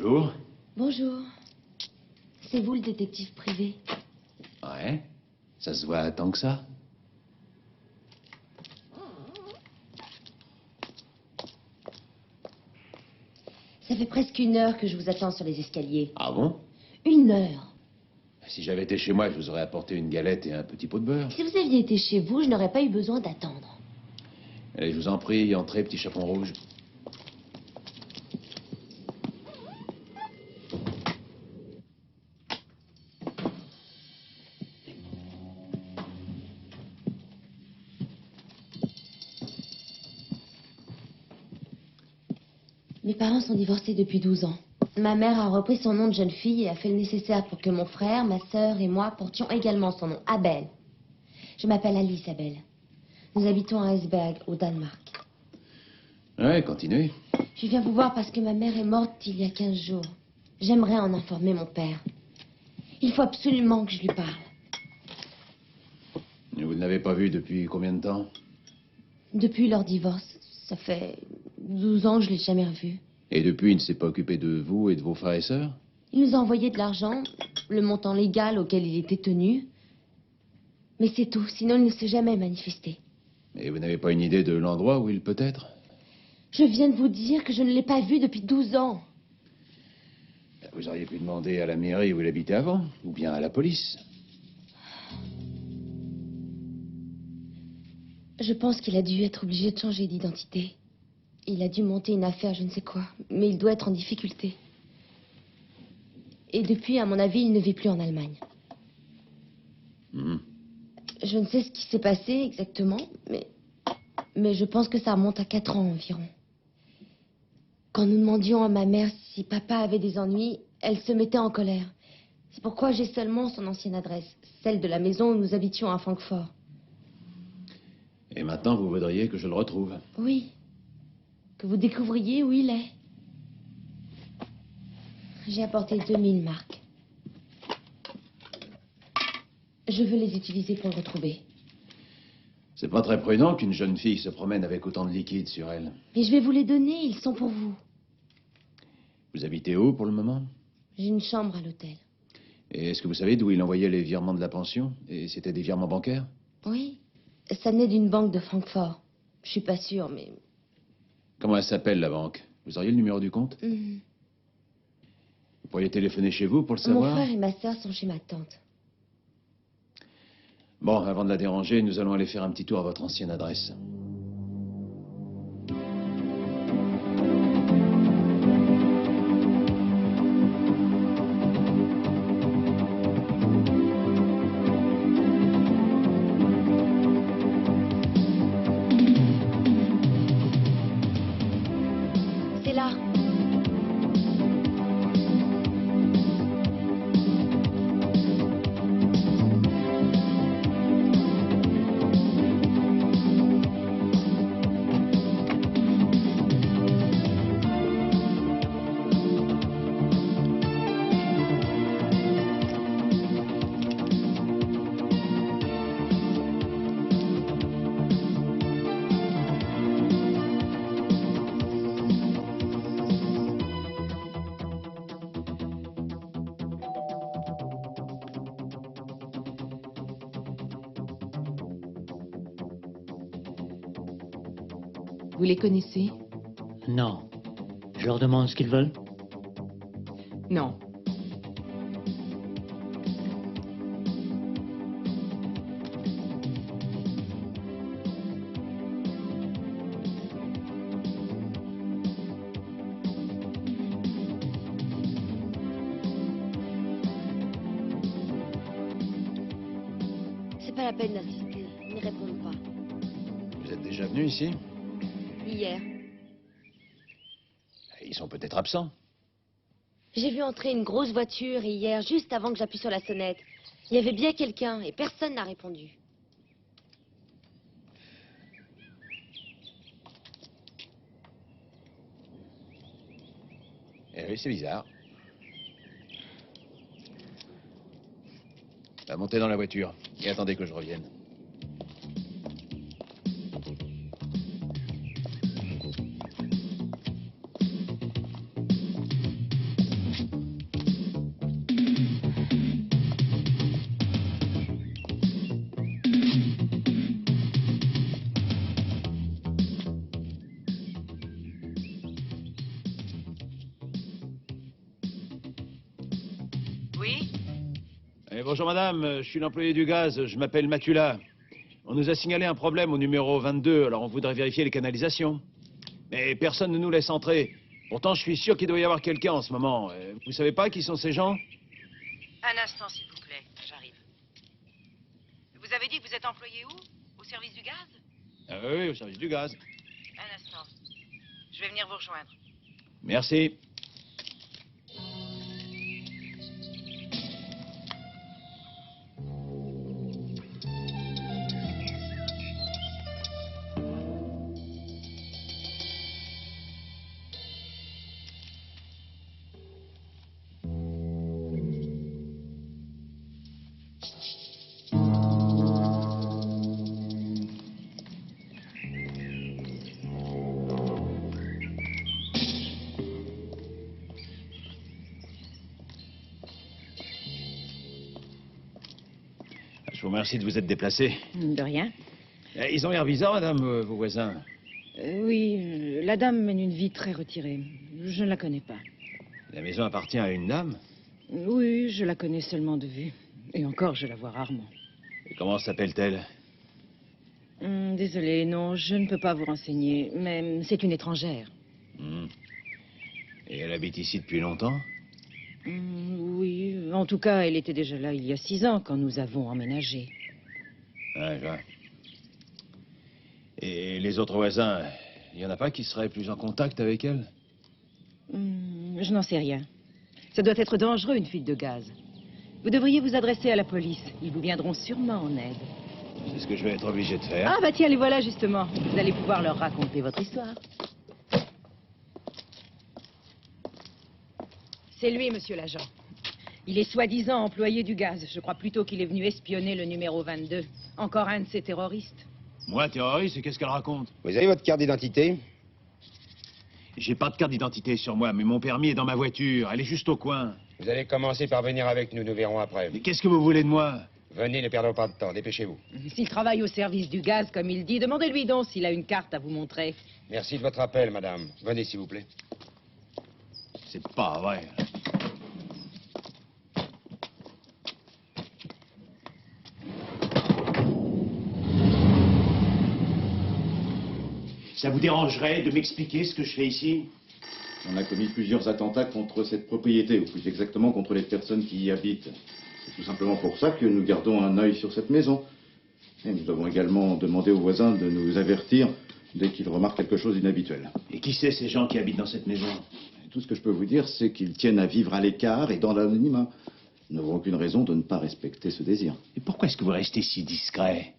Bonjour. Bonjour. C'est vous le détective privé? Ouais. Ça se voit tant que ça. Ça fait presque 1 heure que je vous attends sur les escaliers. Ah bon? 1 heure. Si j'avais été chez moi, je vous aurais apporté une galette et un petit pot de beurre. Si vous aviez été chez vous, je n'aurais pas eu besoin d'attendre. Allez, je vous en prie, entrez, petit chaperon rouge. Mes parents sont divorcés depuis 12 ans. Ma mère a repris son nom de jeune fille et a fait le nécessaire pour que mon frère, ma sœur et moi portions également son nom, Abel. Je m'appelle Alice Abel. Nous habitons à Esberg, au Danemark. Ouais, continuez. Je viens vous voir parce que ma mère est morte il y a 15 jours. J'aimerais en informer mon père. Il faut absolument que je lui parle. Vous ne l'avez pas vu depuis combien de temps? Depuis leur divorce, ça fait 12 ans que je l'ai jamais revu. Et depuis, il ne s'est pas occupé de vous et de vos frères et sœurs? Il nous a envoyé de l'argent, le montant légal auquel il était tenu. Mais c'est tout, sinon il ne s'est jamais manifesté. Et vous n'avez pas une idée de l'endroit où il peut être? Je viens de vous dire que je ne l'ai pas vu depuis 12 ans. Vous auriez pu demander à la mairie où il habitait avant, ou bien à la police. Je pense qu'il a dû être obligé de changer d'identité. Il a dû monter une affaire, je ne sais quoi, mais il doit être en difficulté. Et depuis, à mon avis, il ne vit plus en Allemagne. Hmm. Je ne sais ce qui s'est passé exactement, mais je pense que ça remonte à 4 ans environ. Quand nous demandions à ma mère si papa avait des ennuis, elle se mettait en colère. C'est pourquoi j'ai seulement son ancienne adresse, celle de la maison où nous habitions à Francfort. Et maintenant, vous voudriez que je le retrouve? Oui, que vous découvriez où il est. J'ai apporté 2000 marks. Je veux les utiliser pour le retrouver. C'est pas très prudent qu'une jeune fille se promène avec autant de liquide sur elle. Mais je vais vous les donner, ils sont pour vous. Vous habitez où pour le moment? J'ai une chambre à l'hôtel. Et est-ce que vous savez d'où il envoyait les virements de la pension? Et c'était des virements bancaires? Oui, ça naît d'une banque de Francfort. Je suis pas sûre, mais... Comment elle s'appelle, la banque? Vous auriez le numéro du compte? Mhm. Vous pourriez téléphoner chez vous pour le Mon savoir? frère et ma sœur sont chez ma tante. Bon, avant de la déranger, nous allons aller faire un petit tour à votre ancienne adresse. C'est là. Vous les connaissez? Non. Je leur demande ce qu'ils veulent. Non. C'est pas la peine d'insister, ils ne répondent pas. Vous êtes déjà venu ici? Hier, Ils sont peut-être absents. j'ai vu entrer une grosse voiture hier, juste avant que j'appuie sur la sonnette. Il y avait bien quelqu'un et personne n'a répondu. Eh oui, c'est bizarre. Montez dans la voiture et attendez que je revienne. Oui? Bonjour madame, je suis l'employé du gaz, je m'appelle Matula. On nous a signalé un problème au numéro 22, alors on voudrait vérifier les canalisations. Mais personne ne nous laisse entrer. Pourtant, je suis sûr qu'il doit y avoir quelqu'un en ce moment. Vous savez pas qui sont ces gens? Un instant, s'il vous plaît. J'arrive. Vous avez dit que vous êtes employé où? Au service du gaz? Oui, au service du gaz. Un instant. Je vais venir vous rejoindre. Merci. Je vous remercie de vous être déplacé. De rien. Ils ont l'air bizarres, madame, vos voisins. Oui, la dame mène une vie très retirée. Je ne la connais pas. La maison appartient à une dame? Oui, je la connais seulement de vue. Et encore, je la vois rarement. Et comment s'appelle-t-elle? Désolée, non, je ne peux pas vous renseigner. Mais c'est une étrangère. Et elle habite ici depuis longtemps? Oui, en tout cas, elle était déjà là il y a 6 ans quand nous avons emménagé. Ouais, je vois. Et les autres voisins, il n'y en a pas qui seraient plus en contact avec elle? Je n'en sais rien. Ça doit être dangereux, une fuite de gaz. Vous devriez vous adresser à la police. Ils vous viendront sûrement en aide. C'est ce que je vais être obligé de faire. Ah, bah tiens, les voilà justement. Vous allez pouvoir leur raconter votre histoire. C'est lui, monsieur l'agent. Il est soi-disant employé du gaz. Je crois plutôt qu'il est venu espionner le numéro 22. Encore un de ces terroristes. Moi, terroriste, et qu'est-ce qu'elle raconte? Vous avez votre carte d'identité? J'ai pas de carte d'identité sur moi, mais mon permis est dans ma voiture. Elle est juste au coin. Vous allez commencer par venir avec nous, nous verrons après. Mais qu'est-ce que vous voulez de moi? Venez, ne perdons pas de temps, dépêchez-vous. S'il travaille au service du gaz, comme il dit, demandez-lui donc s'il a une carte à vous montrer. Merci de votre appel, madame. Venez, s'il vous plaît. C'est pas vrai. Ça vous dérangerait de m'expliquer ce que je fais ici? On a commis plusieurs attentats contre cette propriété, ou plus exactement contre les personnes qui y habitent. C'est tout simplement pour ça que nous gardons un œil sur cette maison. Et nous avons également demandé aux voisins de nous avertir dès qu'ils remarquent quelque chose d'inhabituel. Et qui c'est ces gens qui habitent dans cette maison? Tout ce que je peux vous dire, c'est qu'ils tiennent à vivre à l'écart et dans l'anonymat. Nous n'avons aucune raison de ne pas respecter ce désir. Et pourquoi est-ce que vous restez si discret?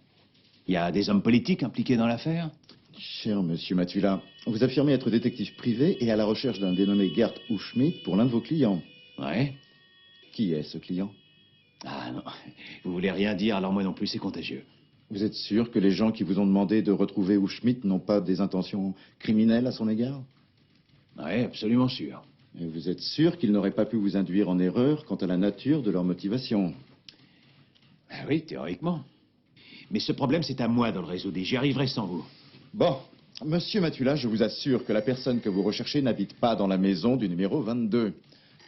Il y a des hommes politiques impliqués dans l'affaire? Cher monsieur Matula, vous affirmez être détective privé et à la recherche d'un dénommé Gert Schmidt pour l'un de vos clients. Ouais. Qui est ce client? Ah non, vous voulez rien dire, alors moi non plus, c'est contagieux. Vous êtes sûr que les gens qui vous ont demandé de retrouver Schmidt n'ont pas des intentions criminelles à son égard? Ouais, absolument sûr. Et vous êtes sûr qu'ils n'auraient pas pu vous induire en erreur quant à la nature de leur motivation? Ah oui, théoriquement. Mais ce problème, c'est à moi de le résoudre et j'y arriverai sans vous. Bon, monsieur Matula, je vous assure que la personne que vous recherchez n'habite pas dans la maison du numéro 22.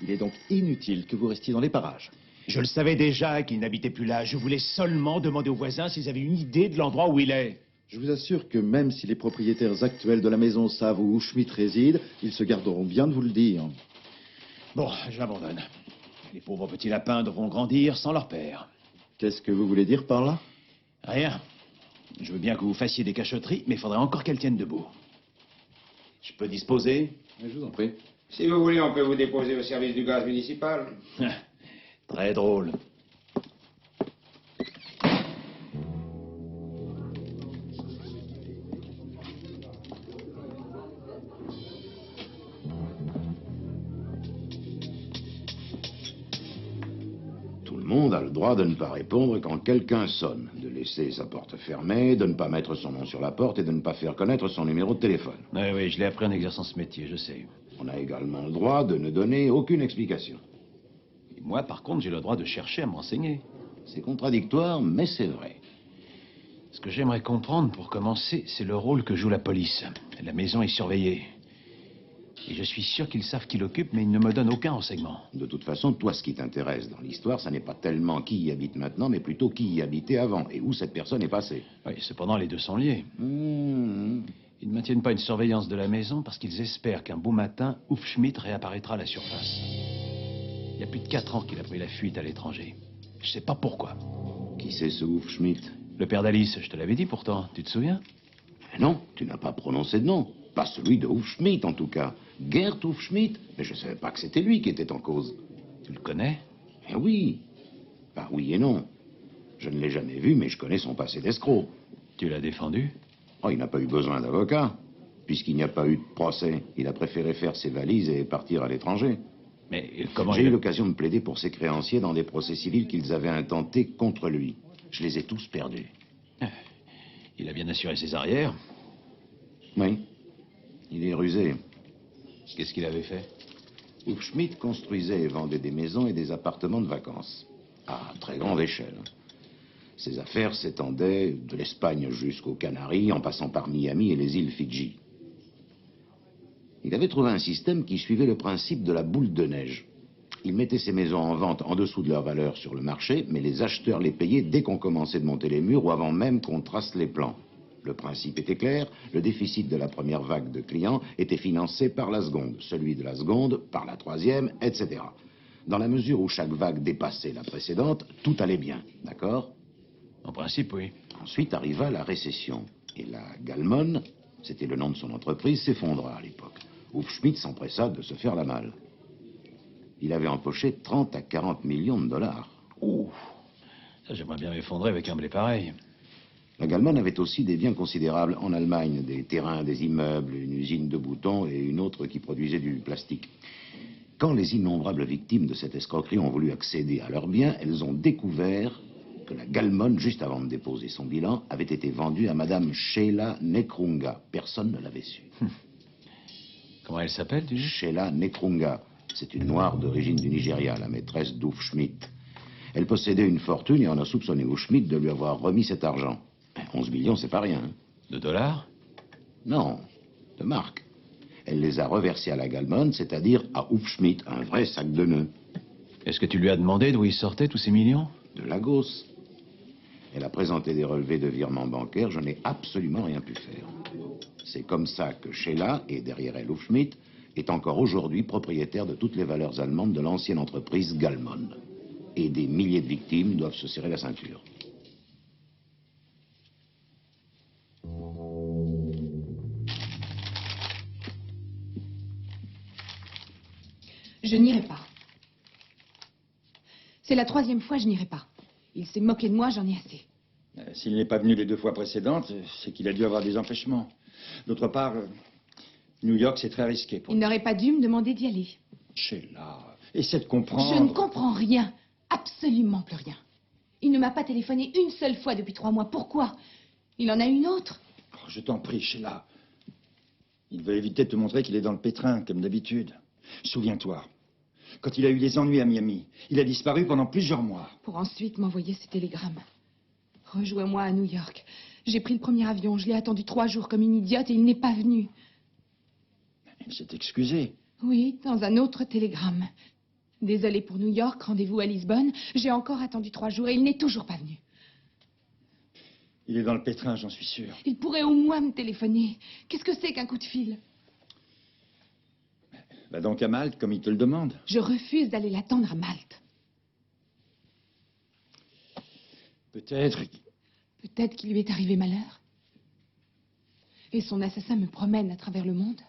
Il est donc inutile que vous restiez dans les parages. Je le savais déjà qu'il n'habitait plus là. Je voulais seulement demander aux voisins s'ils avaient une idée de l'endroit où il est. Je vous assure que même si les propriétaires actuels de la maison savent où Schmidt réside, ils se garderont bien de vous le dire. Bon, j'abandonne. Les pauvres petits lapins devront grandir sans leur père. Qu'est-ce que vous voulez dire par là? Rien. Je veux bien que vous fassiez des cachotteries, mais il faudrait encore qu'elles tiennent debout. Je peux disposer? Je vous en prie. Si vous voulez, on peut vous déposer au service du gaz municipal. Très drôle. Tout le monde a le droit de ne pas répondre quand quelqu'un sonne, de laisser sa porte fermée, de ne pas mettre son nom sur la porte et de ne pas faire connaître son numéro de téléphone. Oui, oui, je l'ai appris en exerçant ce métier, je sais. On a également le droit de ne donner aucune explication. Et moi, par contre, j'ai le droit de chercher à me renseigner. C'est contradictoire, mais c'est vrai. Ce que j'aimerais comprendre, pour commencer, c'est le rôle que joue la police. La maison est surveillée. Et je suis sûr qu'ils savent qui l'occupe, mais ils ne me donnent aucun renseignement. De toute façon, toi, ce qui t'intéresse dans l'histoire, ça n'est pas tellement qui y habite maintenant, mais plutôt qui y habitait avant et où cette personne est passée. Oui, cependant, les deux sont liés. Ils ne maintiennent pas une surveillance de la maison parce qu'ils espèrent qu'un beau matin, Hufschmidt réapparaîtra à la surface. Il y a plus de 4 ans qu'il a pris la fuite à l'étranger. Je sais pas pourquoi. Qui c'est ce Hufschmidt? Le père d'Alice, je te l'avais dit pourtant, tu te souviens? Non, tu n'as pas prononcé de nom. Pas celui de Hufschmidt, en tout cas. Gerd Hufschmidt? Mais je ne savais pas que c'était lui qui était en cause. Tu le connais? Eh oui. Bah oui et non. Je ne l'ai jamais vu, mais je connais son passé d'escroc. Tu l'as défendu? Oh, il n'a pas eu besoin d'avocat, puisqu'il n'y a pas eu de procès. Il a préféré faire ses valises et partir à l'étranger. Mais comment J'ai eu l'occasion de plaider pour ses créanciers dans des procès civils qu'ils avaient intentés contre lui. Je les ai tous perdus. Il a bien assuré ses arrières. Oui. Il est rusé. Qu'est-ce qu'il avait fait? Hufschmidt construisait et vendait des maisons et des appartements de vacances. À très grande échelle. Ses affaires s'étendaient de l'Espagne jusqu'aux Canaries, en passant par Miami et les îles Fidji. Il avait trouvé un système qui suivait le principe de la boule de neige. Il mettait ses maisons en vente en dessous de leur valeur sur le marché, mais les acheteurs les payaient dès qu'on commençait de monter les murs ou avant même qu'on trace les plans. Le principe était clair, le déficit de la première vague de clients était financé par la seconde, celui de la seconde par la troisième, etc. Dans la mesure où chaque vague dépassait la précédente, tout allait bien, d'accord? En principe, oui. Ensuite arriva la récession, et la Galmon, c'était le nom de son entreprise, s'effondra à l'époque. Hufschmidt s'empressa de se faire la malle. Il avait empoché 30 à 40 millions de dollars. Ouh, ça j'aimerais bien m'effondrer avec un blé pareil. La Galmon avait aussi des biens considérables en Allemagne, des terrains, des immeubles, une usine de boutons et une autre qui produisait du plastique. Quand les innombrables victimes de cette escroquerie ont voulu accéder à leurs biens, elles ont découvert que la Galmon, juste avant de déposer son bilan, avait été vendue à Madame Sheila Nekrunga. Personne ne l'avait su. Comment elle s'appelle, tu dis? Sheila Nekrunga. C'est une noire d'origine du Nigeria, la maîtresse d'Hufschmidt. Elle possédait une fortune et on a soupçonné Hufschmidt de lui avoir remis cet argent. 11 millions, c'est pas rien. Hein. De dollars? Non, de marques. Elle les a reversés à la Galmon, c'est-à-dire à Hufschmidt, un vrai sac de nœuds. Est-ce que tu lui as demandé d'où ils sortaient, tous ces millions? De Lagos. Elle a présenté des relevés de virements bancaires, je n'ai absolument rien pu faire. C'est comme ça que Sheila, et derrière elle Hufschmidt, est encore aujourd'hui propriétaire de toutes les valeurs allemandes de l'ancienne entreprise Galmon. Et des milliers de victimes doivent se serrer la ceinture. Je n'irai pas. C'est la 3e fois, je n'irai pas. Il s'est moqué de moi, j'en ai assez. S'il n'est pas venu les 2 fois précédentes, c'est qu'il a dû avoir des empêchements. D'autre part, New York, c'est très risqué pour Il n'aurait pas dû me demander d'y aller. Sheila, essaie de comprendre. Je ne comprends rien. Absolument plus rien. Il ne m'a pas téléphoné une seule fois depuis 3 mois. Pourquoi? Il en a une autre. Oh, je t'en prie, Sheila. Il veut éviter de te montrer qu'il est dans le pétrin, comme d'habitude. Souviens-toi, quand il a eu des ennuis à Miami, il a disparu pendant plusieurs mois. Pour ensuite m'envoyer ces télégrammes. Rejoins-moi à New York. J'ai pris le premier avion, je l'ai attendu 3 jours comme une idiote et il n'est pas venu. Il s'est excusé. Oui, dans un autre télégramme. Désolé pour New York, rendez-vous à Lisbonne. J'ai encore attendu 3 jours et il n'est toujours pas venu. Il est dans le pétrin, j'en suis sûr. Il pourrait au moins me téléphoner. Qu'est-ce que c'est qu'un coup de fil? Va donc à Malte, comme il te le demande. Je refuse d'aller l'attendre à Malte. Peut-être... Peut-être qu'il lui est arrivé malheur. Et son assassin me promène à travers le monde.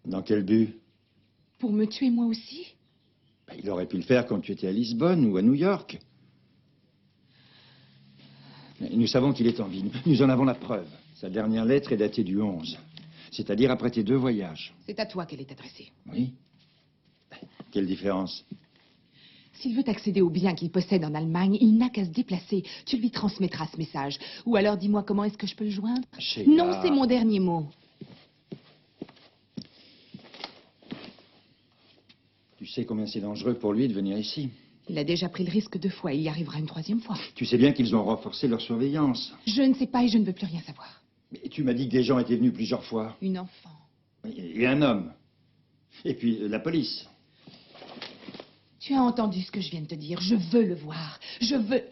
Dans quel but? Pour me tuer moi aussi? Il aurait pu le faire quand tu étais à Lisbonne ou à New York. Mais nous savons qu'il est en vie. Nous en avons la preuve. Sa dernière lettre est datée du 11. C'est-à-dire après tes 2 voyages. C'est à toi qu'elle est adressée. Oui. Quelle différence? S'il veut accéder aux biens qu'il possède en Allemagne, il n'a qu'à se déplacer. Tu lui transmettras ce message. Ou alors dis-moi comment est-ce que je peux le joindre? Sheila. Non, c'est mon dernier mot. Tu sais combien c'est dangereux pour lui de venir ici. Il a déjà pris le risque 2 fois. Il y arrivera une 3e fois. Tu sais bien qu'ils ont renforcé leur surveillance. Je ne sais pas et je ne veux plus rien savoir. Mais tu m'as dit que des gens étaient venus plusieurs fois. Une enfant. Et un homme. Et puis, la police. Tu as entendu ce que je viens de te dire. Je veux le voir. Je veux...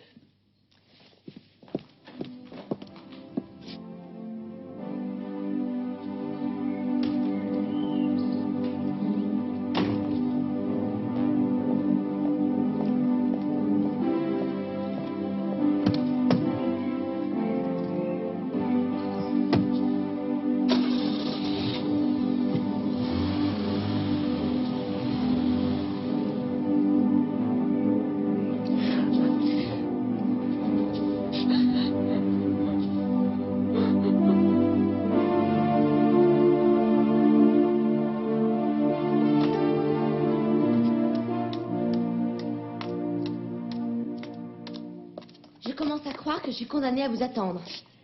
Je commence à croire que je suis condamnée à vous attendre.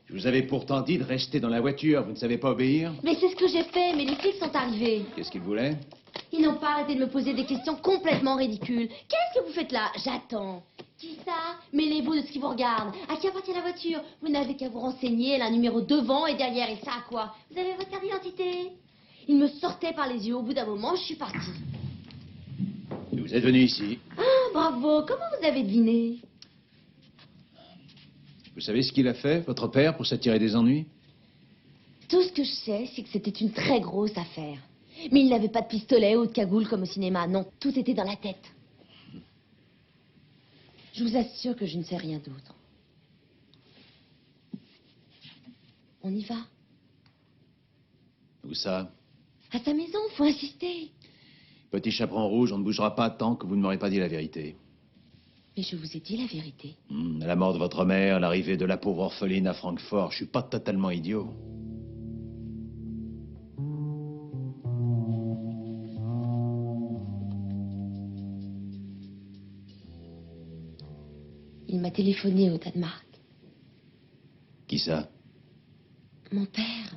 Je vous avais pourtant dit de rester dans la voiture. Vous ne savez pas obéir? Mais c'est ce que j'ai fait, mais les flics sont arrivés. Qu'est-ce qu'ils voulaient? Ils n'ont pas arrêté de me poser des questions complètement ridicules. Qu'est-ce que vous faites là? J'attends. Qui ça? Mêlez-vous de ce qui vous regarde. À qui appartient la voiture? Vous n'avez qu'à vous renseigner. Elle a un numéro devant et derrière. Et ça à quoi? Vous avez votre carte d'identité? Il me sortait par les yeux. Au bout d'un moment, je suis partie. Et vous êtes venu ici. Ah, bravo. Comment vous avez deviné? Vous savez ce qu'il a fait, votre père, pour s'attirer des ennuis? Tout ce que je sais, c'est que c'était une très grosse affaire. Mais il n'avait pas de pistolet ou de cagoule comme au cinéma. Non, tout était dans la tête. Je vous assure que je ne sais rien d'autre. On y va? Où ça? À sa maison, faut insister. Petit chaperon rouge, on ne bougera pas tant que vous ne m'aurez pas dit la vérité. Mais je vous ai dit la vérité. À la mort de votre mère, l'arrivée de la pauvre orpheline à Francfort, je suis pas totalement idiot. Il m'a téléphoné au Danemark. Qui ça? Mon père.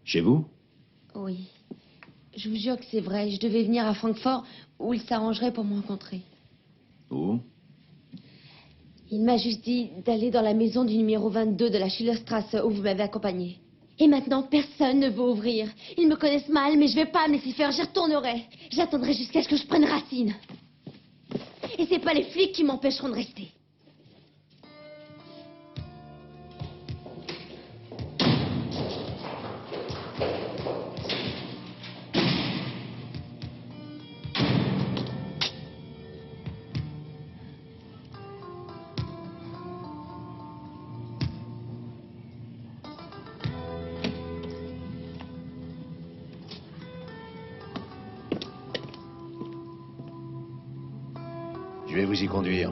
Chez vous? Oui. Je vous jure que c'est vrai. Je devais venir à Francfort où il s'arrangerait pour me rencontrer. Où? Il m'a juste dit d'aller dans la maison du numéro 22 de la Schillerstrasse où vous m'avez accompagné. Et maintenant, personne ne veut ouvrir. Ils me connaissent mal, mais je vais pas me laisser faire, j'y retournerai. J'attendrai jusqu'à ce que je prenne racine. Et c'est pas les flics qui m'empêcheront de rester. Je vais vous y conduire.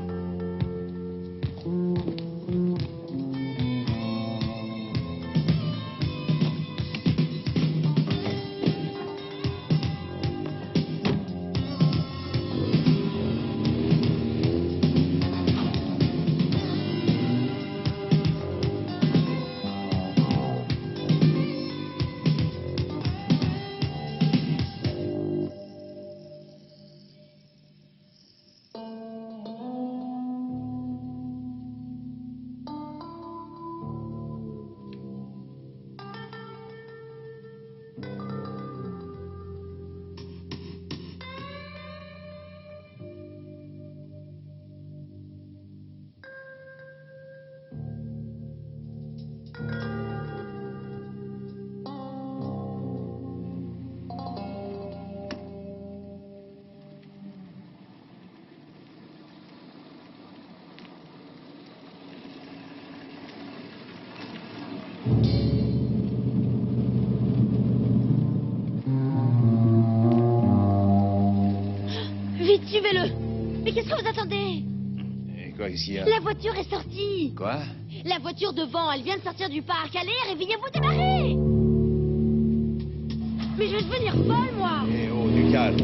Vite, suivez-le. Mais qu'est-ce que vous attendez? Et quoi, qu'est-ce qu'il y a? La voiture est sortie. Quoi? La voiture devant, elle vient de sortir du parc. Allez, réveillez-vous, démarrez. Mais je vais devenir folle, moi. Eh oh, du calme.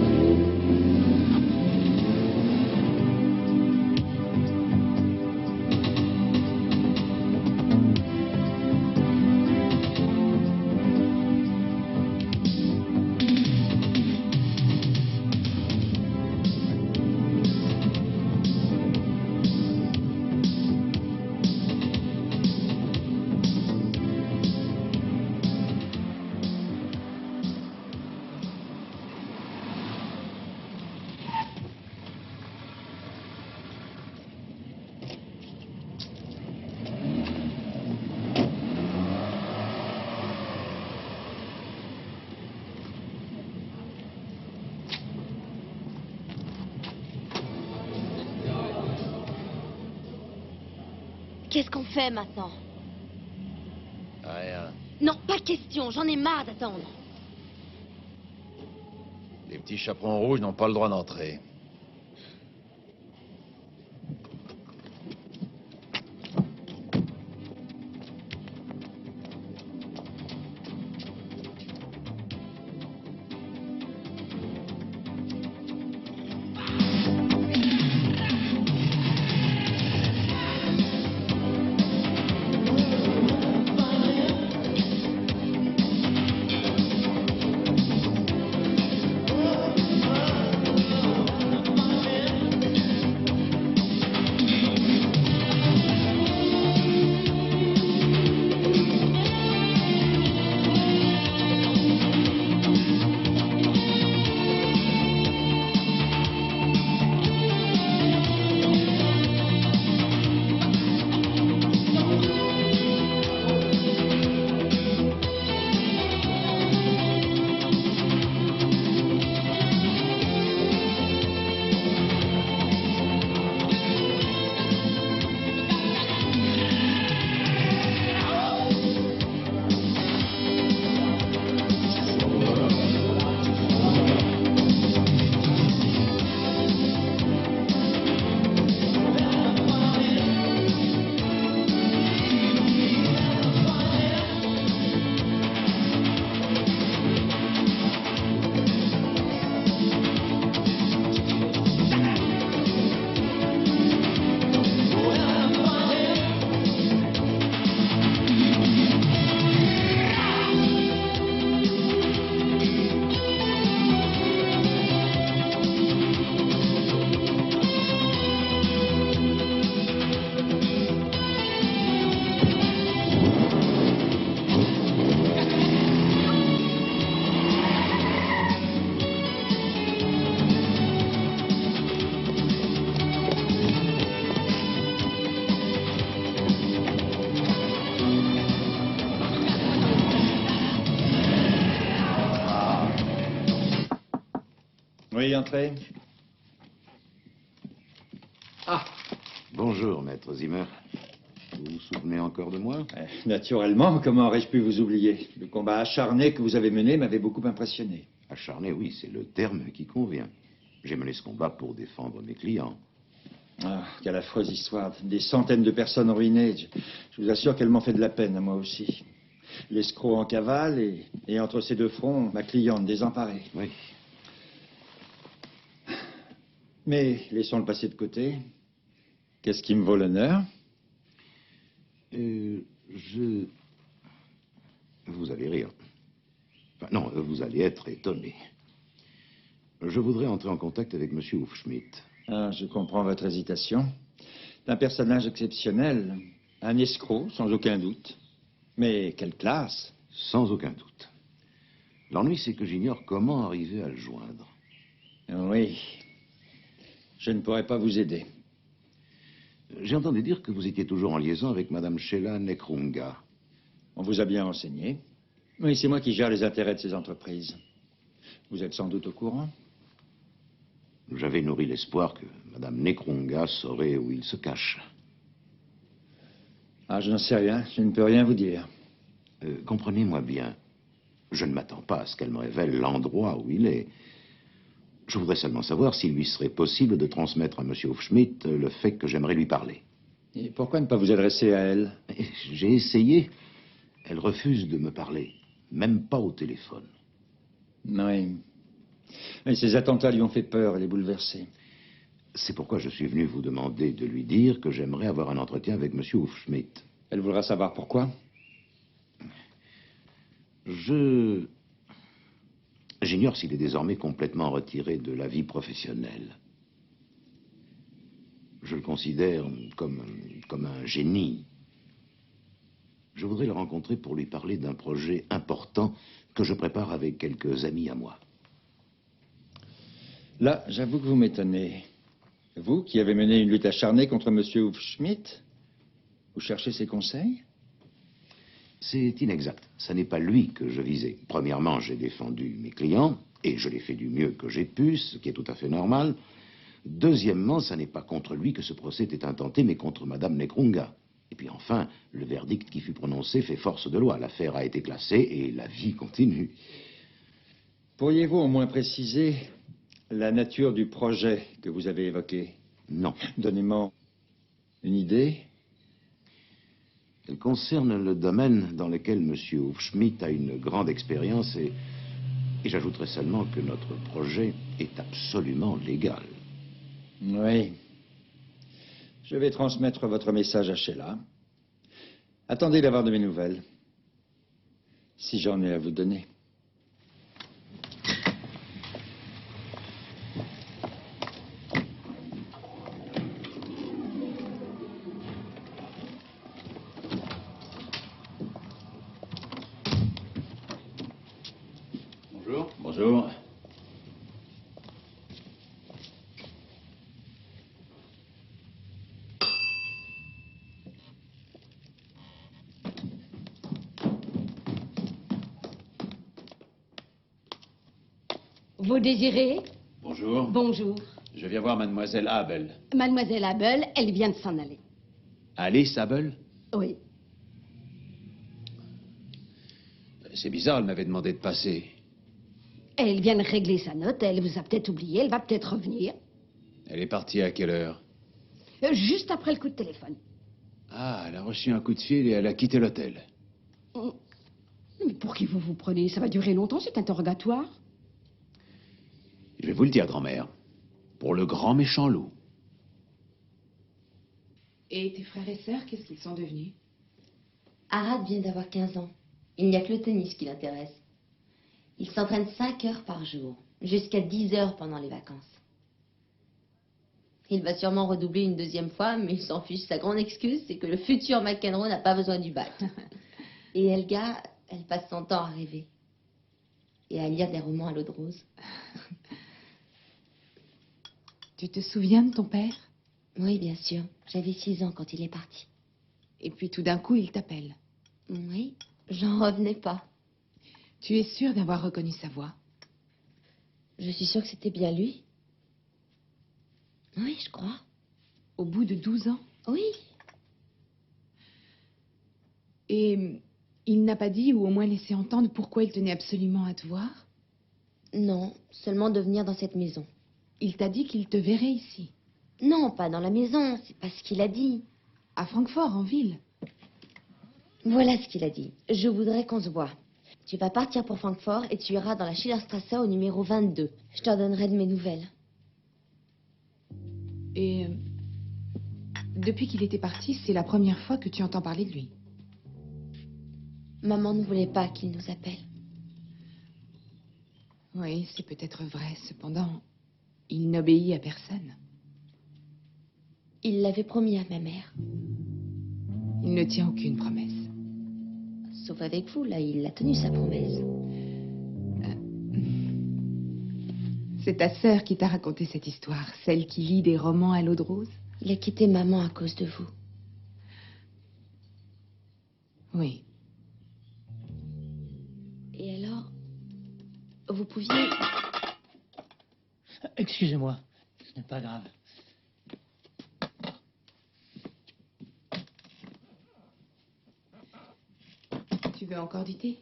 qu'est-ce qu'on fait maintenant? Rien. Non, pas question, j'en ai marre d'attendre. Les petits chaperons rouges n'ont pas le droit d'entrer. Oui, entrez. Ah, bonjour, maître Zimmer. Vous vous souvenez encore de moi? Naturellement, comment aurais-je pu vous oublier? Le combat acharné que vous avez mené m'avait beaucoup impressionné. Acharné, oui, c'est le terme qui convient. J'ai mené ce combat pour défendre mes clients. Ah, quelle affreuse histoire. Des centaines de personnes ruinées. Je vous assure qu'elle m'en fait de la peine, à moi aussi. L'escroc en cavale et entre ces deux fronts, ma cliente désemparée. Oui. Mais laissons le passé de côté. Qu'est-ce qui me vaut l'honneur? Vous allez rire. Enfin, non, vous allez être étonné. Je voudrais entrer en contact avec M. Hufschmidt. Ah, je comprends votre hésitation. C'est un personnage exceptionnel. Un escroc, sans aucun doute. Mais quelle classe! Sans aucun doute. L'ennui, c'est que j'ignore comment arriver à le joindre. Oui. Je ne pourrais pas vous aider. J'ai entendu dire que vous étiez toujours en liaison avec Mme Sheila Nekrunga. On vous a bien renseigné. Oui, c'est moi qui gère les intérêts de ces entreprises. Vous êtes sans doute au courant? J'avais nourri l'espoir que Mme Nekrunga saurait où il se cache. Ah, je n'en sais rien. Je ne peux rien vous dire. Comprenez-moi bien. Je ne m'attends pas à ce qu'elle me révèle l'endroit où il est. Je voudrais seulement savoir s'il lui serait possible de transmettre à M. Hufschmidt le fait que j'aimerais lui parler. Et pourquoi ne pas vous adresser à elle? J'ai essayé. Elle refuse de me parler. Même pas au téléphone. Oui. Mais ces attentats lui ont fait peur et les bouleversé. C'est pourquoi je suis venu vous demander de lui dire que j'aimerais avoir un entretien avec M. Hufschmidt. Elle voudra savoir pourquoi? J'ignore s'il est désormais complètement retiré de la vie professionnelle. Je le considère comme un génie. Je voudrais le rencontrer pour lui parler d'un projet important que je prépare avec quelques amis à moi. Là, j'avoue que vous m'étonnez. Vous, qui avez mené une lutte acharnée contre M. Hufschmidt, vous cherchez ses conseils? C'est inexact. Ce n'est pas lui que je visais. Premièrement, j'ai défendu mes clients, et je l'ai fait du mieux que j'ai pu, ce qui est tout à fait normal. Deuxièmement, ce n'est pas contre lui que ce procès est intenté, mais contre Mme Nekrunga. Et puis enfin, le verdict qui fut prononcé fait force de loi. L'affaire a été classée et la vie continue. Pourriez-vous au moins préciser la nature du projet que vous avez évoqué? Non. Donnez-moi une idée. Elle concerne le domaine dans lequel M. Hufschmidt a une grande expérience et j'ajouterai seulement que notre projet est absolument légal. Oui. Je vais transmettre votre message à Sheila. Attendez d'avoir de mes nouvelles, si j'en ai à vous donner. Bonjour. Bonjour. Vous désirez? Bonjour. Bonjour. Je viens voir mademoiselle Abel. Mademoiselle Abel, elle vient de s'en aller. Alice Abel? Oui. C'est bizarre, elle m'avait demandé de passer. Elle vient de régler sa note, elle vous a peut-être oublié, elle va peut-être revenir. Elle est partie à quelle heure? Juste après le coup de téléphone. Ah, elle a reçu un coup de fil et elle a quitté l'hôtel. Mais pour qui vous vous prenez? Ça va durer longtemps, cet interrogatoire? Je vais vous le dire, grand-mère. Pour le grand méchant loup. Et tes frères et sœurs, qu'est-ce qu'ils sont devenus? Arad vient d'avoir 15 ans. Il n'y a que le tennis qui l'intéresse. Il s'entraîne 5 heures par jour, jusqu'à 10 heures pendant les vacances. Il va sûrement redoubler une deuxième fois, mais il s'en fiche. Sa grande excuse, c'est que le futur McEnroe n'a pas besoin du bac. Et Helga, elle passe son temps à rêver. Et à lire des romans à l'eau de rose. Tu te souviens de ton père? Oui, bien sûr. J'avais 6 ans quand il est parti. Et puis tout d'un coup, il t'appelle. Oui, j'en revenais pas. Tu es sûre d'avoir reconnu sa voix? Je suis sûre que c'était bien lui. Oui, je crois. Au bout de 12 ans? Oui. Et il n'a pas dit, ou au moins laissé entendre, pourquoi il tenait absolument à te voir? Non, seulement de venir dans cette maison. Il t'a dit qu'il te verrait ici? Non, pas dans la maison, c'est pas ce qu'il a dit. À Francfort, en ville? Voilà ce qu'il a dit. Je voudrais qu'on se voie. Tu vas partir pour Francfort et tu iras dans la Schillerstrasse au numéro 22. Je te donnerai de mes nouvelles. Et depuis qu'il était parti, c'est la première fois que tu entends parler de lui? Maman ne voulait pas qu'il nous appelle. Oui, c'est peut-être vrai. Cependant, il n'obéit à personne. Il l'avait promis à ma mère. Il ne tient aucune promesse. Sauf avec vous, là, il a tenu sa promesse. C'est ta sœur qui t'a raconté cette histoire, celle qui lit des romans à l'eau de rose? Il a quitté maman à cause de vous. Oui. Et alors, vous pouviez... Excusez-moi, ce n'est pas grave. Tu veux encore du thé?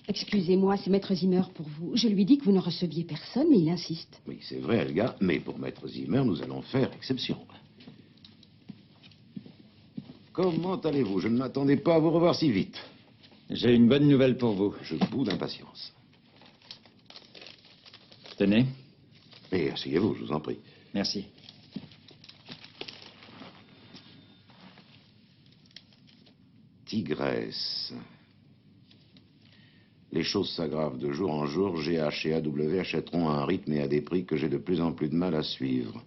Excusez-moi, c'est Maître Zimmer pour vous. Je lui dis que vous ne receviez personne, mais il insiste. Oui, c'est vrai, Helga, mais pour Maître Zimmer, nous allons faire exception. Comment allez-vous? Je ne m'attendais pas à vous revoir si vite. J'ai une bonne nouvelle pour vous. Je bout d'impatience. Tenez. Et asseyez-vous, je vous en prie. Merci. Tigresse. Les choses s'aggravent de jour en jour. GH et AW achèteront à un rythme et à des prix que j'ai de plus en plus de mal à suivre.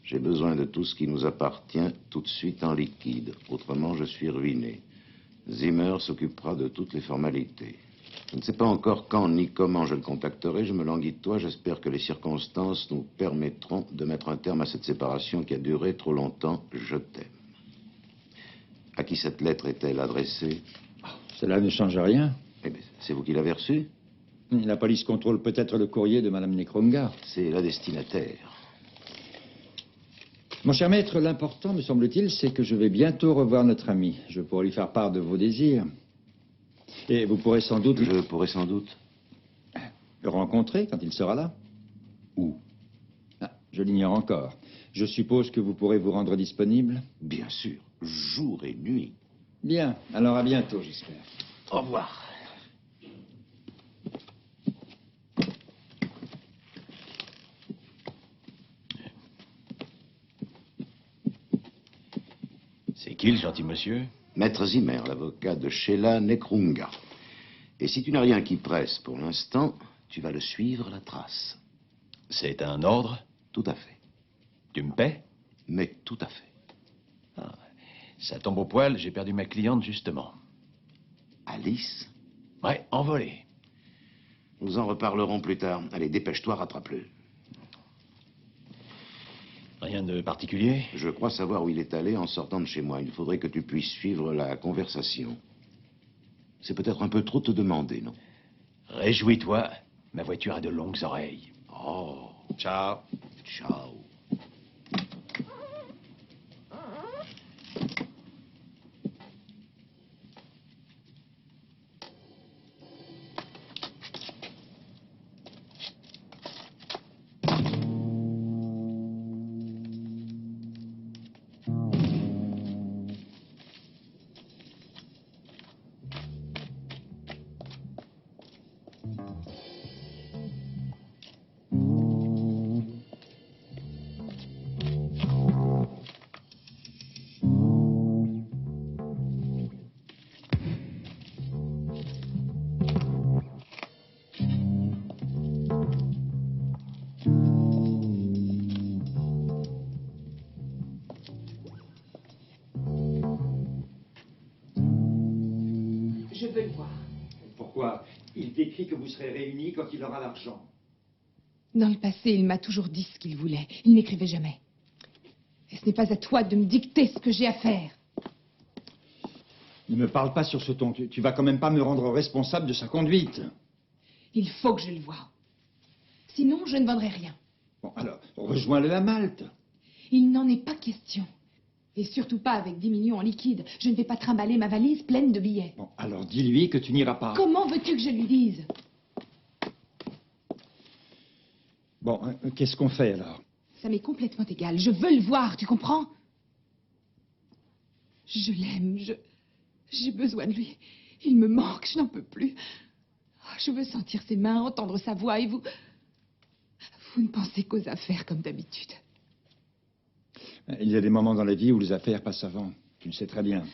J'ai besoin de tout ce qui nous appartient tout de suite en liquide. Autrement, je suis ruiné. Zimmer s'occupera de toutes les formalités. Je ne sais pas encore quand ni comment je le contacterai. Je me languis de toi. J'espère que les circonstances nous permettront de mettre un terme à cette séparation qui a duré trop longtemps. Je t'aime. À qui cette lettre est-elle adressée? Cela ne change rien. Eh bien, c'est vous qui l'avez reçue? La police contrôle peut-être le courrier de Madame Nekronga. C'est la destinataire. Mon cher maître, l'important, me semble-t-il, c'est que je vais bientôt revoir notre ami. Je pourrai lui faire part de vos désirs. Et vous pourrez sans doute... Je pourrai sans doute. Le rencontrer quand il sera là. Où? Je l'ignore encore. Je suppose que vous pourrez vous rendre disponible. Bien sûr, jour et nuit. Bien, alors à bientôt, j'espère. Au revoir. C'est qui le gentil monsieur? Maître Zimmer, l'avocat de Sheila Nekronga. Et si tu n'as rien qui presse pour l'instant, tu vas le suivre à la trace. C'est un ordre? Tout à fait. Tu me paies? Mais tout à fait. Ah, ça tombe au poil, j'ai perdu ma cliente justement. Alice? Ouais, envolée. Nous en reparlerons plus tard. Allez, dépêche-toi, rattrape-le. Rien de particulier? Je crois savoir où il est allé en sortant de chez moi. Il faudrait que tu puisses suivre la conversation. C'est peut-être un peu trop te demander, non? Réjouis-toi, ma voiture a de longues oreilles. Oh. Ciao. Ciao. Je veux le voir. Pourquoi? Il décrit que vous serez réunis quand il aura l'argent. Dans le passé, il m'a toujours dit ce qu'il voulait. Il n'écrivait jamais. Et ce n'est pas à toi de me dicter ce que j'ai à faire. Ne me parle pas sur ce ton. Tu vas quand même pas me rendre responsable de sa conduite. Il faut que je le voie. Sinon, je ne vendrai rien. Bon, alors, rejoins-le à Malte. Il n'en est pas question. Et surtout pas avec 10 millions en liquide. Je ne vais pas trimballer ma valise pleine de billets. Bon, alors dis-lui que tu n'iras pas. Comment veux-tu que je lui dise? Bon, qu'est-ce qu'on fait alors? Ça m'est complètement égal. Je veux le voir, tu comprends? Je l'aime, j'ai besoin de lui. Il me manque, je n'en peux plus. Oh, je veux sentir ses mains, entendre sa voix et vous... Vous ne pensez qu'aux affaires comme d'habitude. Il y a des moments dans la vie où les affaires passent avant. Tu le sais très bien.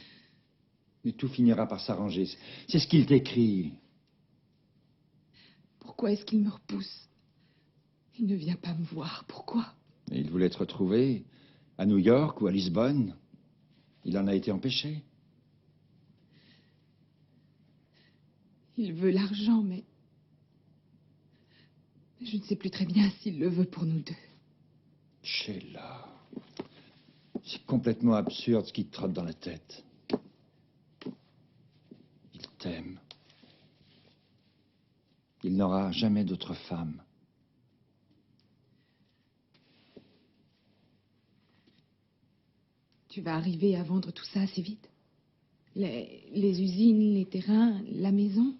Mais tout finira par s'arranger. C'est ce qu'il t'écrit. Pourquoi est-ce qu'il me repousse? Il ne vient pas me voir. Pourquoi? Et il voulait te retrouver à New York ou à Lisbonne. Il en a été empêché. Il veut l'argent, mais... Je ne sais plus très bien s'il le veut pour nous deux. Sheila... C'est complètement absurde ce qui te trotte dans la tête. Il t'aime. Il n'aura jamais d'autre femme. Tu vas arriver à vendre tout ça assez vite? Les usines, les terrains, la maison?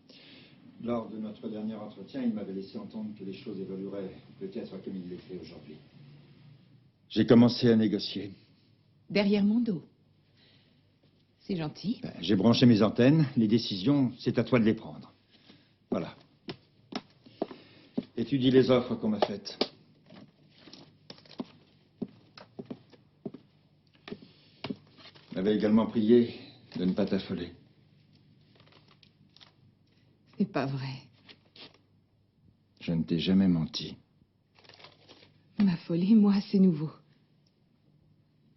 Lors de notre dernier entretien, il m'avait laissé entendre que les choses évolueraient peut-être comme il les fait aujourd'hui. J'ai commencé à négocier. Derrière mon dos. C'est gentil. J'ai branché mes antennes. Les décisions, c'est à toi de les prendre. Voilà. Étudie les offres qu'on m'a faites. Je m'avais également prié de ne pas t'affoler. Ce n'est pas vrai. Je ne t'ai jamais menti. M'affoler, moi, c'est nouveau.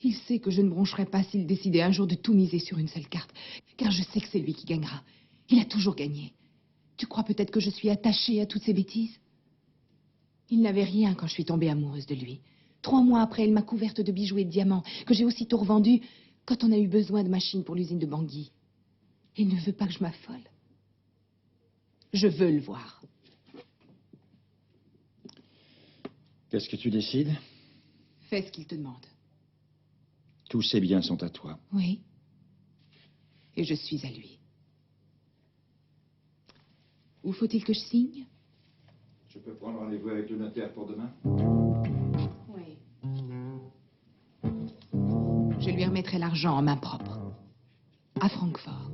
Il sait que je ne broncherai pas s'il décidait un jour de tout miser sur une seule carte. Car je sais que c'est lui qui gagnera. Il a toujours gagné. Tu crois peut-être que je suis attachée à toutes ces bêtises? Il n'avait rien quand je suis tombée amoureuse de lui. 3 mois après, il m'a couverte de bijoux et de diamants, que j'ai aussitôt revendus quand on a eu besoin de machines pour l'usine de Bangui. Il ne veut pas que je m'affole. Je veux le voir. Qu'est-ce que tu décides? Fais ce qu'il te demande. Tous ces biens sont à toi. Oui. Et je suis à lui. Où faut-il que je signe? Je peux prendre rendez-vous avec le notaire pour demain? Oui. Je lui remettrai l'argent en main propre. À Francfort.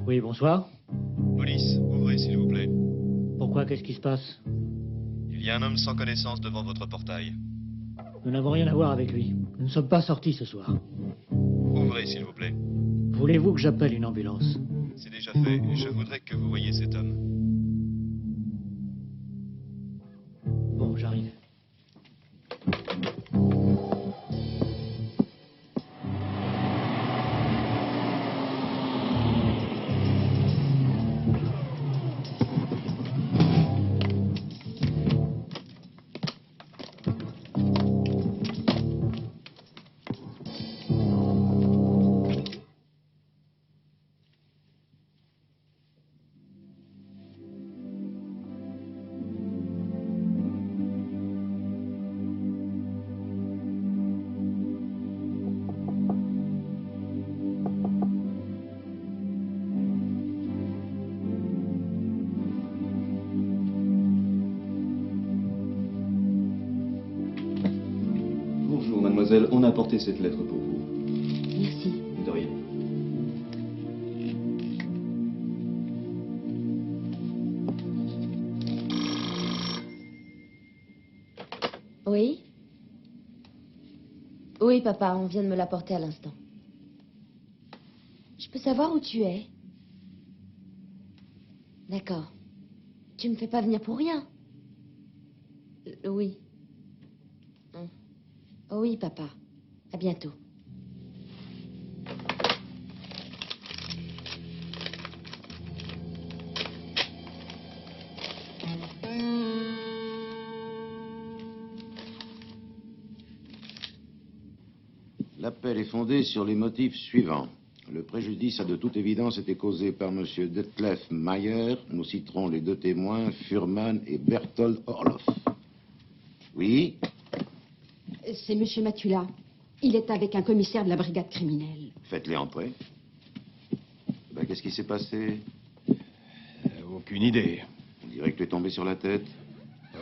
Oui, bonsoir. Police, ouvrez s'il vous plaît. Pourquoi? Qu'est-ce qui se passe? Il y a un homme sans connaissance devant votre portail. Nous n'avons rien à voir avec lui. Nous ne sommes pas sortis ce soir. Ouvrez s'il vous plaît. Voulez-vous que j'appelle une ambulance? C'est déjà fait. Je voudrais que vous voyiez cet homme. Bon, j'arrive. Bonjour, mademoiselle. On a apporté cette lettre pour vous. Merci. De rien. Oui? Oui, papa, on vient de me l'apporter à l'instant. Je peux savoir où tu es? D'accord. Tu me fais pas venir pour rien? Oui. Oh oui, papa. À bientôt. L'appel est fondé sur les motifs suivants. Le préjudice a de toute évidence été causé par M. Detlef Mayer. Nous citerons les deux témoins, Furman et Berthold Orloff. Oui? C'est Monsieur Matula. Il est avec un commissaire de la brigade criminelle. Faites-les entrer. Ben, qu'est-ce qui s'est passé? Aucune idée. On dirait que tu es tombé sur la tête.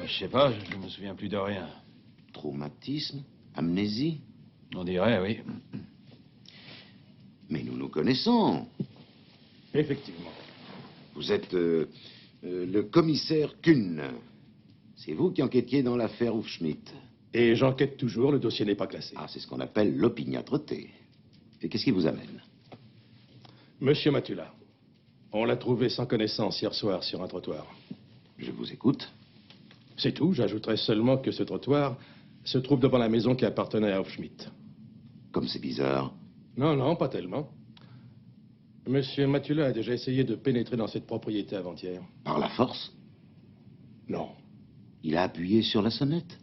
Je sais pas, je me souviens plus de rien. Traumatisme? Amnésie? On dirait, oui. Mais nous nous connaissons. Effectivement. Vous êtes le commissaire Kuhn. C'est vous qui enquêtiez dans l'affaire Hufschmidt. Et j'enquête toujours, le dossier n'est pas classé. Ah, c'est ce qu'on appelle l'opiniâtreté. Et qu'est-ce qui vous amène? Monsieur Matula, on l'a trouvé sans connaissance hier soir sur un trottoir. Je vous écoute. C'est tout, j'ajouterai seulement que ce trottoir se trouve devant la maison qui appartenait à Hufschmidt. Comme c'est bizarre. Non, non, pas tellement. Monsieur Matula a déjà essayé de pénétrer dans cette propriété avant-hier. Par la force? Non. Il a appuyé sur la sonnette?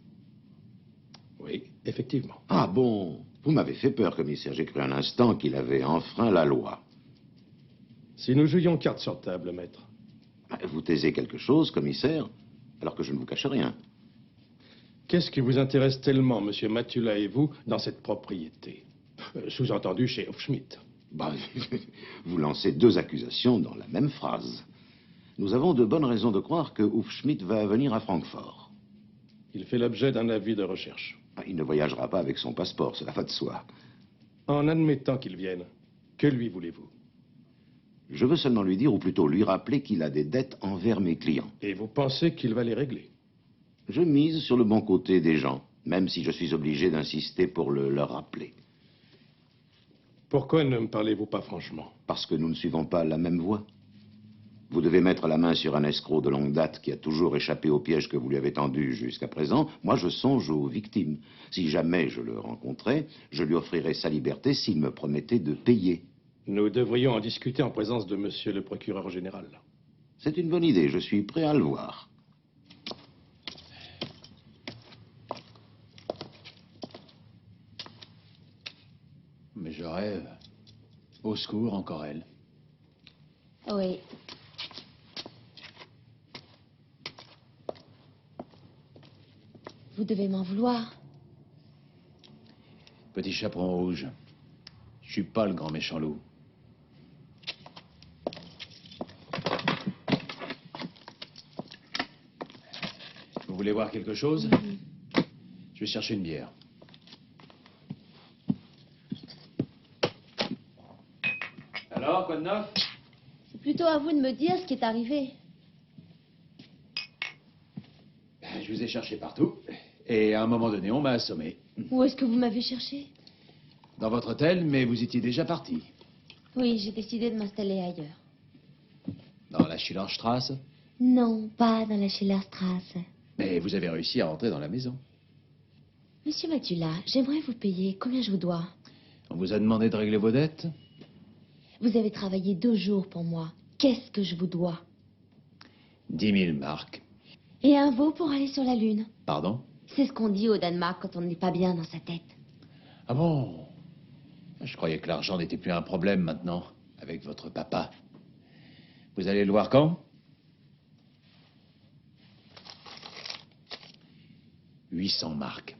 Oui, effectivement. Ah bon? Vous m'avez fait peur, commissaire. J'ai cru un instant qu'il avait enfreint la loi. Si nous jouions carte sur table, maître. Vous taisez quelque chose, commissaire, alors que je ne vous cache rien. Qu'est-ce qui vous intéresse tellement, monsieur Matula et vous, dans cette propriété? Sous-entendu chez Hufschmidt. Bah, vous lancez deux accusations dans la même phrase. Nous avons de bonnes raisons de croire que Hufschmidt va venir à Francfort. Il fait l'objet d'un avis de recherche. Il ne voyagera pas avec son passeport, cela va de soi. En admettant qu'il vienne, que lui voulez-vous? Je veux seulement lui dire, ou plutôt lui rappeler qu'il a des dettes envers mes clients. Et vous pensez qu'il va les régler? Je mise sur le bon côté des gens, même si je suis obligé d'insister pour leur rappeler. Pourquoi ne me parlez-vous pas franchement? Parce que nous ne suivons pas la même voie. Vous devez mettre la main sur un escroc de longue date qui a toujours échappé au piège que vous lui avez tendu jusqu'à présent. Moi, je songe aux victimes. Si jamais je le rencontrais, je lui offrirais sa liberté s'il me promettait de payer. Nous devrions en discuter en présence de monsieur le procureur général. C'est une bonne idée, je suis prêt à le voir. Mais je rêve. Au secours, encore elle. Oui. Vous devez m'en vouloir. Petit chaperon rouge. Je suis pas le grand méchant loup. Vous voulez voir quelque chose? Je vais chercher une bière. Alors, quoi de neuf? C'est plutôt à vous de me dire ce qui est arrivé. Je vous ai cherché partout. Et à un moment donné, on m'a assommé. Où est-ce que vous m'avez cherché? Dans votre hôtel, mais vous étiez déjà parti. Oui, j'ai décidé de m'installer ailleurs. Dans la Schillerstrasse? Non, pas dans la Schillerstrasse. Mais vous avez réussi à rentrer dans la maison. Monsieur Matula, j'aimerais vous payer. Combien je vous dois? On vous a demandé de régler vos dettes? Vous avez travaillé 2 jours pour moi. Qu'est-ce que je vous dois? 10 000 marks. Et un veau pour aller sur la Lune. Pardon? C'est ce qu'on dit au Danemark quand on n'est pas bien dans sa tête. Ah bon? Je croyais que l'argent n'était plus un problème maintenant, avec votre papa. Vous allez le voir quand? 800 marks.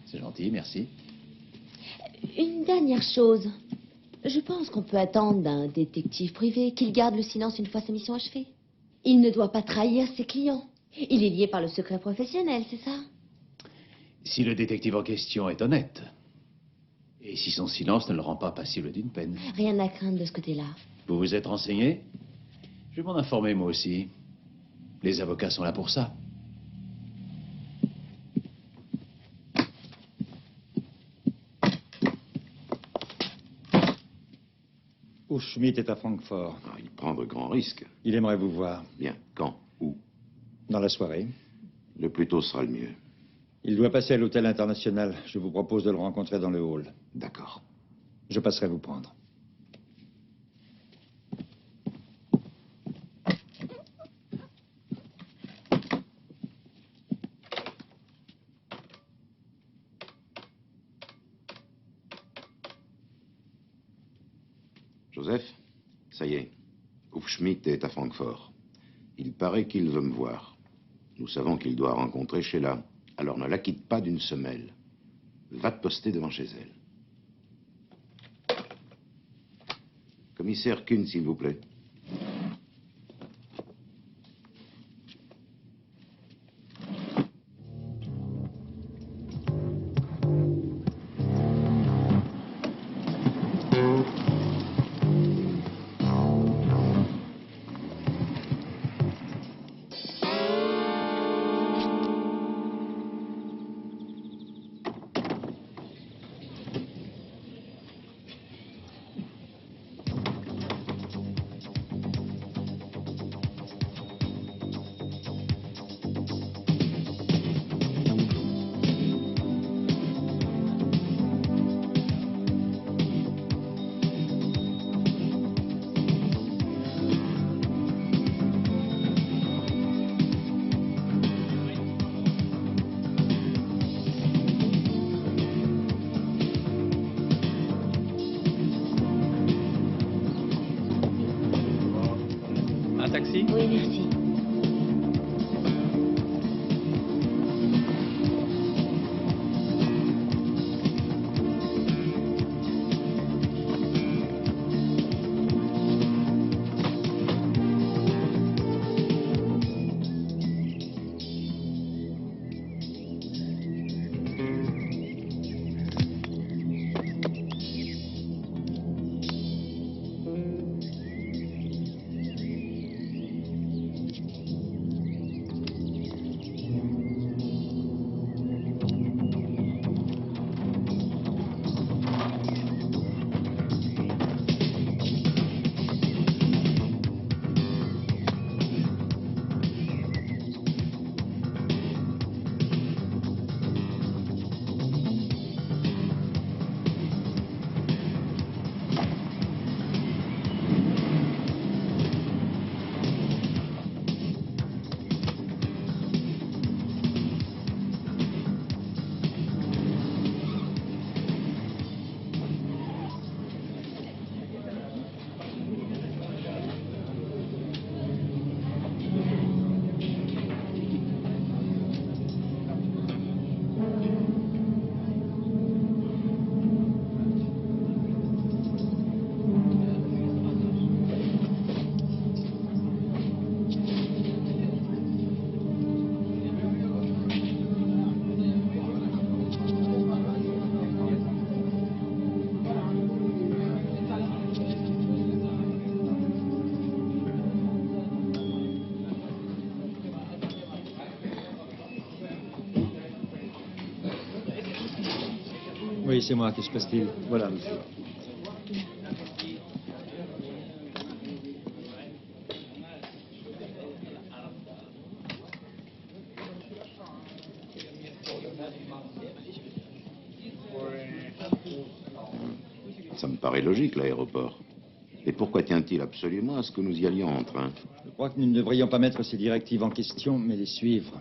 C'est gentil, merci. Une dernière chose. Je pense qu'on peut attendre d'un détective privé qu'il garde le silence une fois sa mission achevée. Il ne doit pas trahir ses clients. Il est lié par le secret professionnel, c'est ça? Si le détective en question est honnête. Et si son silence ne le rend pas passible d'une peine. Rien à craindre de ce côté-là. Vous vous êtes renseigné? Je vais m'en informer moi aussi. Les avocats sont là pour ça. Schmidt est à Francfort. Ah, il prend de grands risques. Il aimerait vous voir. Bien. Quand? Où? Dans la soirée. Le plus tôt sera le mieux. Il doit passer à l'hôtel international. Je vous propose de le rencontrer dans le hall. D'accord. Je passerai vous prendre. Joseph, ça y est. Hufschmidt est à Francfort. Il paraît qu'il veut me voir. Nous savons qu'il doit rencontrer Sheila. Alors ne la quitte pas d'une semelle. Va te poster devant chez elle. Commissaire Kuhn, s'il vous plaît. taxi? Oui, merci. Oui, c'est moi. Que se passe-t-il? Voilà, monsieur. Ça me paraît logique, l'aéroport. Et pourquoi tient-il absolument à ce que nous y allions en train? Je crois que nous ne devrions pas mettre ces directives en question, mais les suivre.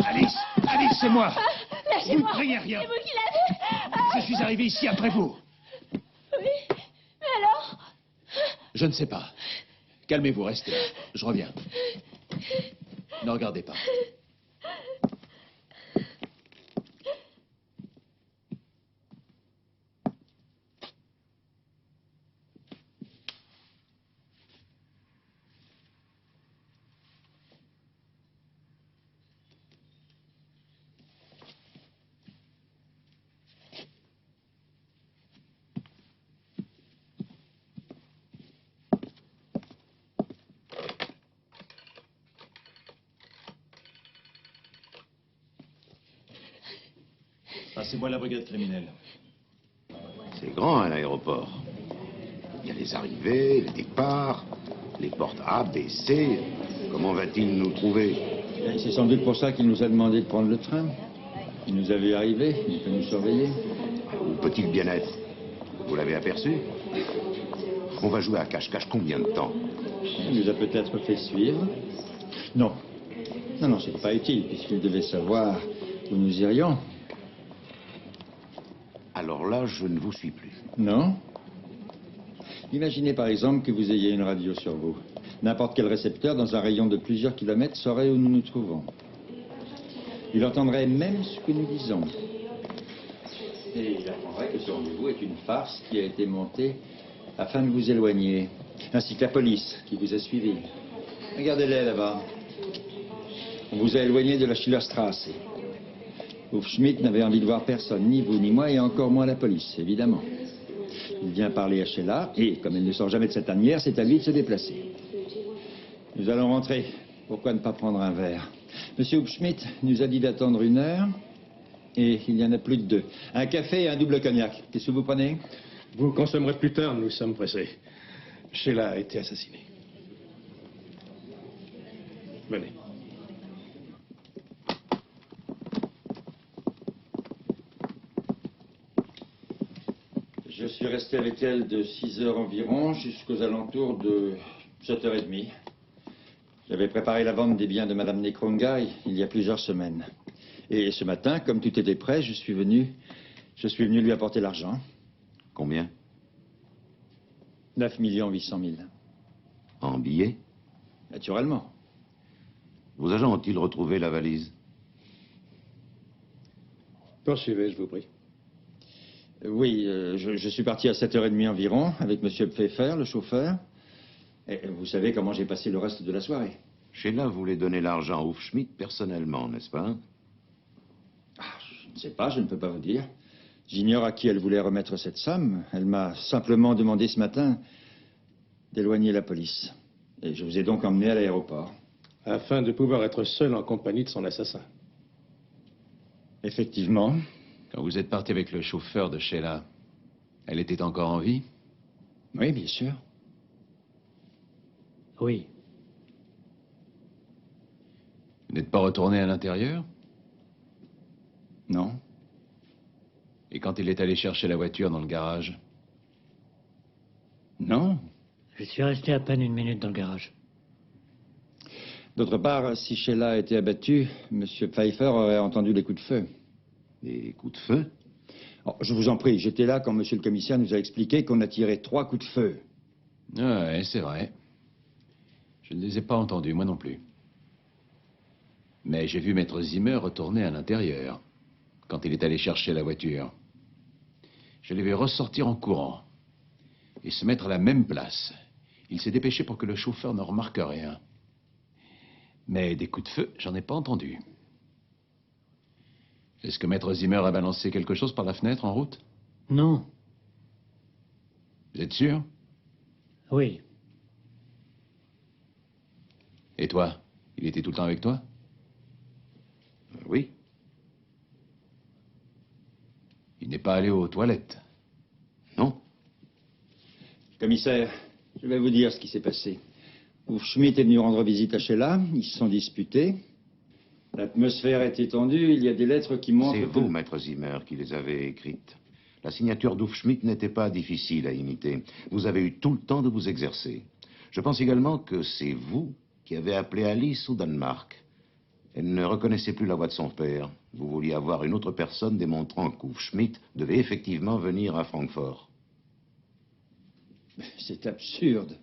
Alice, Alice, c'est moi. Lâchez-moi. Vous ne criez rien. C'est vous qui l'avez. Je suis arrivé ici après vous. Oui, mais alors? Je ne sais pas. Calmez-vous, restez. Je reviens. Ne regardez pas. Passez-moi la brigade criminelle. C'est grand, hein, l'aéroport. Il y a les arrivées, les départs, les portes A, B, C. Comment va-t-il nous trouver? C'est sans doute pour ça qu'il nous a demandé de prendre le train. Il nous a vu arriver, il peut nous surveiller. Où peut-il bien être? Vous l'avez aperçu? On va jouer à cache-cache combien de temps? Il nous a peut-être fait suivre. Non. Non, c'est pas utile, puisqu'il devait savoir où nous irions. Alors là, je ne vous suis plus. Non. Imaginez par exemple que vous ayez une radio sur vous. N'importe quel récepteur dans un rayon de plusieurs kilomètres saurait où nous nous trouvons. Il entendrait même ce que nous disons. Et il apprendrait que ce rendez-vous est une farce qui a été montée afin de vous éloigner. Ainsi que la police qui vous a suivi. Regardez-les là-bas. On vous a éloigné de la Schillerstrasse. Hufschmidt n'avait envie de voir personne, ni vous, ni moi, et encore moins la police, évidemment. Il vient parler à Sheila, et comme elle ne sort jamais de cette tanière, c'est à lui de se déplacer. Nous allons rentrer. Pourquoi ne pas prendre un verre? Monsieur Hufschmidt nous a dit d'attendre 1 heure, et il y en a plus de 2. Un café et un double cognac. Qu'est-ce que vous prenez? Vous consommerez plus tard, nous sommes pressés. Sheila a été assassinée. Venez. Je suis resté avec elle de 6 heures environ jusqu'aux alentours de 7h30. J'avais préparé la vente des biens de Madame Nekronga il y a plusieurs semaines. Et ce matin, comme tout était prêt, je suis venu lui apporter l'argent. Combien? 9 800 000. En billets? Naturellement. Vos agents ont-ils retrouvé la valise? Poursuivez, je vous prie. Oui, je suis parti à 7h30 environ avec Monsieur Pfeffer, le chauffeur. Et vous savez comment j'ai passé le reste de la soirée. Sheila voulait donner l'argent à Hufschmidt personnellement, n'est-ce pas? Je ne sais pas, je ne peux pas vous dire. J'ignore à qui elle voulait remettre cette somme. Elle m'a simplement demandé ce matin d'éloigner la police. Et je vous ai donc emmené à l'aéroport. afin de pouvoir être seul en compagnie de son assassin. Effectivement. Quand vous êtes parti avec le chauffeur de Sheila, elle était encore en vie? Oui, bien sûr. Oui. Vous n'êtes pas retourné à l'intérieur? Non. Et quand il est allé chercher la voiture dans le garage? Non. Je suis resté à peine 1 minute dans le garage. D'autre part, si Sheila a été abattue, M. Pfeiffer aurait entendu les coups de feu. Des coups de feu? Oh, je vous en prie, j'étais là quand M. le commissaire nous a expliqué qu'on a tiré 3 coups de feu. Ouais, c'est vrai. Je ne les ai pas entendus, moi non plus. Mais j'ai vu Maître Zimmer retourner à l'intérieur, quand il est allé chercher la voiture. Je l'ai vu ressortir en courant et se mettre à la même place. Il s'est dépêché pour que le chauffeur ne remarque rien. Mais des coups de feu, j'en ai pas entendu. Est-ce que Maître Zimmer a balancé quelque chose par la fenêtre en route? Non. Vous êtes sûr? Oui. Et toi? Il était tout le temps avec toi? Oui. Il n'est pas allé aux toilettes? Non. Commissaire, je vais vous dire ce qui s'est passé. Ouf Schmidt est venu rendre visite à Sheila, ils se sont disputés. L'atmosphère était tendue, il y a des lettres qui montrent... C'est vous, maître Zimmer, qui les avez écrites. La signature d'Ouf Schmidt n'était pas difficile à imiter. Vous avez eu tout le temps de vous exercer. Je pense également que c'est vous qui avez appelé Alice au Danemark. Elle ne reconnaissait plus la voix de son père. Vous vouliez avoir une autre personne démontrant qu'Ouf Schmidt devait effectivement venir à Francfort. C'est absurde.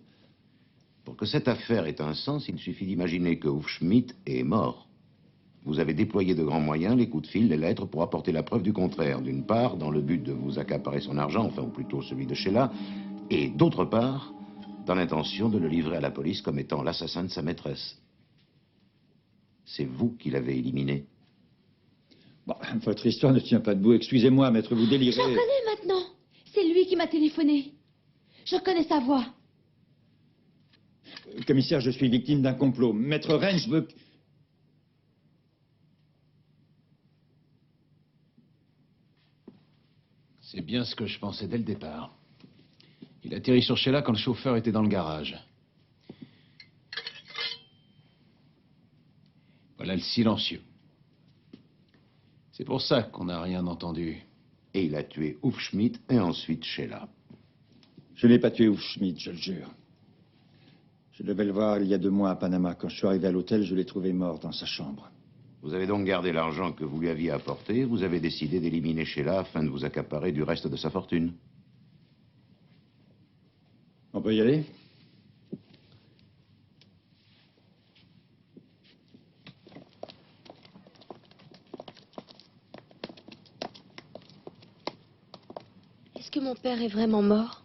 Pour que cette affaire ait un sens, il suffit d'imaginer que Ouf Schmidt est mort. Vous avez déployé de grands moyens, les coups de fil, les lettres, pour apporter la preuve du contraire. D'une part, dans le but de vous accaparer son argent, enfin, ou plutôt celui de Sheila, et d'autre part, dans l'intention de le livrer à la police comme étant l'assassin de sa maîtresse. C'est vous qui l'avez éliminé. Bon, votre histoire ne tient pas debout. Excusez-moi, maître, vous délirez. Je reconnais maintenant. C'est lui qui m'a téléphoné. Je reconnais sa voix. Commissaire, je suis victime d'un complot. Maître Rennes veut... C'est bien ce que je pensais dès le départ. Il a atterri sur Sheila quand le chauffeur était dans le garage. Voilà le silencieux. C'est pour ça qu'on n'a rien entendu. Et il a tué Ouf Schmidt et ensuite Sheila. Je n'ai pas tué Ouf Schmidt, je le jure. Je devais le voir il y a 2 mois à Panama. Quand je suis arrivé à l'hôtel, je l'ai trouvé mort dans sa chambre. Vous avez donc gardé l'argent que vous lui aviez apporté. Vous avez décidé d'éliminer Sheila afin de vous accaparer du reste de sa fortune. On peut y aller? Est-ce que mon père est vraiment mort?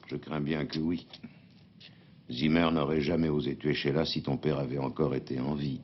Je crains bien que oui. Zimmer n'aurait jamais osé tuer Sheila si ton père avait encore été en vie.